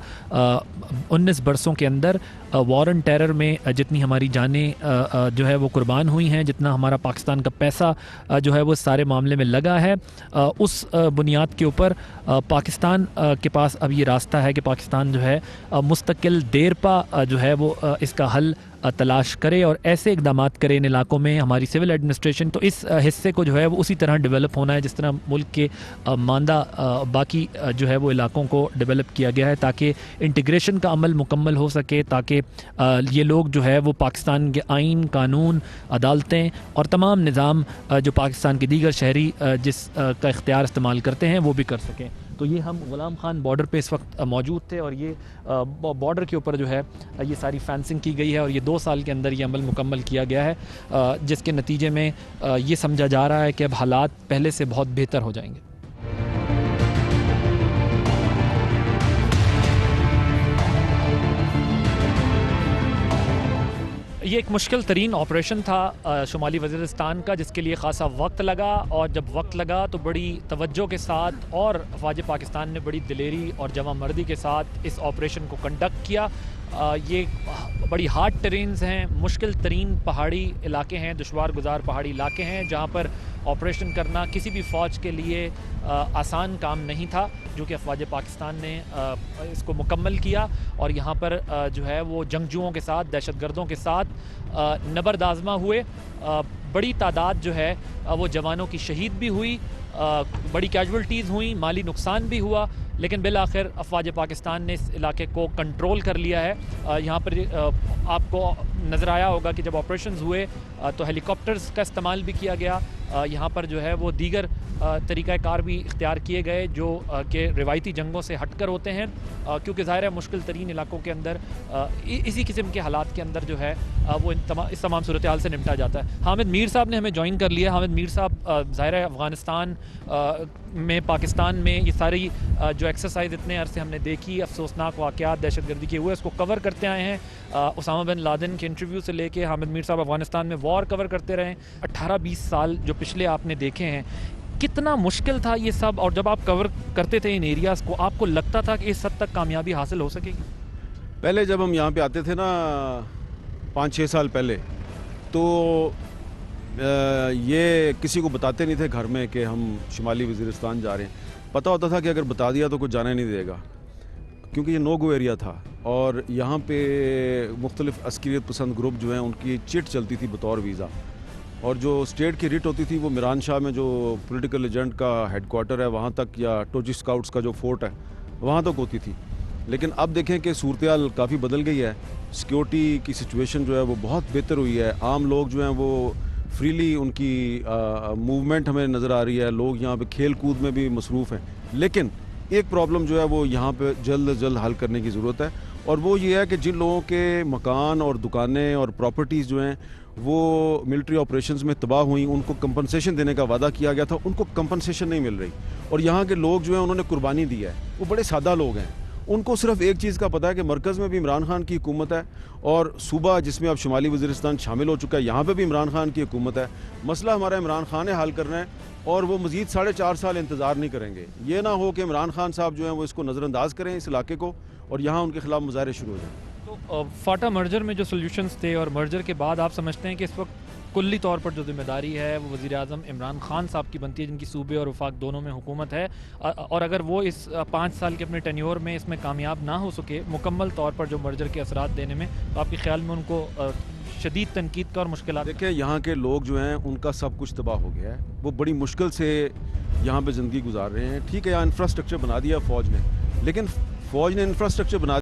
S1: 19 برسوں کے اندر, وار اینڈ ٹیرر میں جتنی ہماری جانیں جو ہے وہ قربان ہوئی ہیں, جتنا ہمارا پاکستان کا پیسہ جو ہے وہ سارے معاملے میں لگا ہے, اس بنیاد کے اوپر پاکستان کے پاس اب یہ راستہ ہے کہ پاکستان جو ہے مستقل دیرپا جو ہے وہ اس کا حل تلاش کرے اور ایسے اقدامات کرے ان علاقوں میں. ہماری سول ایڈمنسٹریشن تو اس حصے کو جو ہے وہ اسی طرح ڈیولپ ہونا ہے جس طرح ملک کے ماندہ باقی جو ہے وہ علاقوں کو ڈیولپ کیا گیا ہے, تاکہ انٹیگریشن کا عمل مکمل ہو سکے, تاکہ یہ لوگ جو ہے وہ پاکستان کے آئین, قانون, عدالتیں اور تمام نظام جو پاکستان کے دیگر شہری جس کا اختیار استعمال کرتے ہیں وہ بھی کر سکیں. تو یہ ہم غلام خان بارڈر پہ اس وقت موجود تھے اور یہ بارڈر کے اوپر جو ہے یہ ساری فینسنگ کی گئی ہے اور یہ 2 سال کے اندر یہ عمل مکمل کیا گیا ہے, جس کے نتیجے میں یہ سمجھا جا رہا ہے کہ اب حالات پہلے سے بہت بہتر ہو جائیں گے. یہ ایک مشکل ترین آپریشن تھا شمالی وزیرستان کا، جس کے لیے خاصا وقت لگا، اور جب وقت لگا تو بڑی توجہ کے ساتھ اور افواج پاکستان نے بڑی دلیری اور جواں مردی کے ساتھ اس آپریشن کو کنڈکٹ کیا۔ یہ بڑی ہارڈ ٹرینز ہیں، مشکل ترین پہاڑی علاقے ہیں، دشوار گزار پہاڑی علاقے ہیں، جہاں پر آپریشن کرنا کسی بھی فوج کے لیے آسان کام نہیں تھا، جو کہ افواج پاکستان نے اس کو مکمل کیا، اور یہاں پر جو ہے وہ جنگجوؤں کے ساتھ، دہشت گردوں کے ساتھ نبرد آزما ہوئے۔ بڑی تعداد جو ہے وہ جوانوں کی شہید بھی ہوئی، بڑی کیجولٹیز ہوئیں، مالی نقصان بھی ہوا، لیکن بالآخر افواج پاکستان نے اس علاقے کو کنٹرول کر لیا ہے۔ یہاں پر آپ کو نظر آیا ہوگا کہ جب آپریشنز ہوئے تو ہیلی کاپٹرز کا استعمال بھی کیا گیا، یہاں پر جو ہے وہ دیگر طریقہ کار بھی اختیار کیے گئے جو کہ روایتی جنگوں سے ہٹ کر ہوتے ہیں، کیونکہ ظاہر ہے مشکل ترین علاقوں کے اندر اسی قسم کے حالات کے اندر جو ہے وہ اس تمام صورتحال سے نمٹا جاتا ہے۔ حامد میر صاحب نے ہمیں جوائن کر لیا۔ حامد میر صاحب، ظاہر ہے افغانستان میں، پاکستان میں یہ ساری جو ایکسرسائز اتنے عرصے ہم نے دیکھی، افسوسناک واقعات دہشت گردی کے ہوئے، اس کو کور کرتے آئے ہیں۔ اسامہ بن لادن کے انٹرویو سے لے کے حامد میر صاحب افغانستان میں وار کور کرتے رہے، 18-20 سال جو پچھلے آپ نے دیکھے ہیں۔ کتنا مشکل تھا یہ سب، اور جب آپ کور کرتے تھے ان ایریاز کو، آپ کو لگتا تھا کہ اس حد تک کامیابی حاصل ہو سکے گی؟
S10: پہلے جب ہم یہاں پہ آتے تھے نا 5-6 سال پہلے، تو یہ کسی کو بتاتے نہیں تھے گھر میں کہ ہم شمالی وزیرستان جا رہے ہیں۔ پتہ ہوتا تھا کہ اگر بتا دیا تو کوئی جانے نہیں دے گا، کیونکہ یہ نو گو ایریا تھا، اور یہاں پہ مختلف عسکریت پسند گروپ جو ہیں ان کی چٹ چلتی تھی بطور ویزا، اور جو اسٹیٹ کی ریٹ ہوتی تھی وہ میران شاہ میں جو پولیٹیکل ایجنٹ کا ہیڈ کوارٹر ہے وہاں تک، یا ٹوجی اسکاؤٹس کا جو فورٹ ہے وہاں تک ہوتی تھی۔ لیکن اب دیکھیں کہ صورتحال کافی بدل گئی ہے، سیکیورٹی کی سچویشن جو ہے وہ بہت بہتر ہوئی ہے، عام لوگ جو ہیں وہ فریلی ان کی موومنٹ ہمیں نظر آ رہی ہے، لوگ یہاں پہ کھیل کود میں بھی مصروف ہیں۔ لیکن ایک پرابلم جو ہے وہ یہاں پہ جلد از جلد حل کرنے کی ضرورت ہے، اور وہ یہ ہے کہ جن لوگوں کے مکان اور دکانیں اور پراپرٹیز جو ہیں وہ ملٹری آپریشنز میں تباہ ہوئیں، ان کو کمپنسیشن دینے کا وعدہ کیا گیا تھا، ان کو کمپنسیشن نہیں مل رہی، اور یہاں کے لوگ جو ہیں انہوں نے قربانی دی ہے، وہ بڑے سادہ لوگ ہیں، ان کو صرف ایک چیز کا پتہ ہے کہ مرکز میں بھی عمران خان کی حکومت ہے، اور صوبہ جس میں اب شمالی وزیرستان شامل ہو چکا ہے یہاں پہ بھی عمران خان کی حکومت ہے۔ مسئلہ ہمارا عمران خان نے حل کرنا ہے، اور وہ مزید 4.5 سال انتظار نہیں کریں گے۔ یہ نہ ہو کہ عمران خان صاحب جو ہیں وہ اس کو نظر انداز کریں اس علاقے کو، اور یہاں ان کے خلاف مظاہرے شروع ہو جائیں۔
S1: تو فاٹا مرجر میں جو سولوشنز تھے، اور مرجر کے بعد آپ سمجھتے ہیں کہ اس وقت کلی طور پر جو ذمہ داری ہے وہ وزیر اعظم عمران خان صاحب کی بنتی ہے، جن کی صوبے اور وفاق دونوں میں حکومت ہے، اور اگر وہ اس 5 سال کے اپنے ٹینیور میں اس میں کامیاب نہ ہو سکے مکمل طور پر جو مرجر کے اثرات دینے میں، تو آپ کے خیال میں ان کو شدید تنقید کا اور مشکلات؟
S10: دیکھیں یہاں کے لوگ جو ہیں ان کا سب کچھ تباہ ہو گیا ہے، وہ بڑی مشکل سے یہاں پہ زندگی گزار رہے ہیں۔ ٹھیک ہے، یہاں انفراسٹرکچر بنا دیا فوج نے، لیکن فوج نے انفراسٹرکچر بنا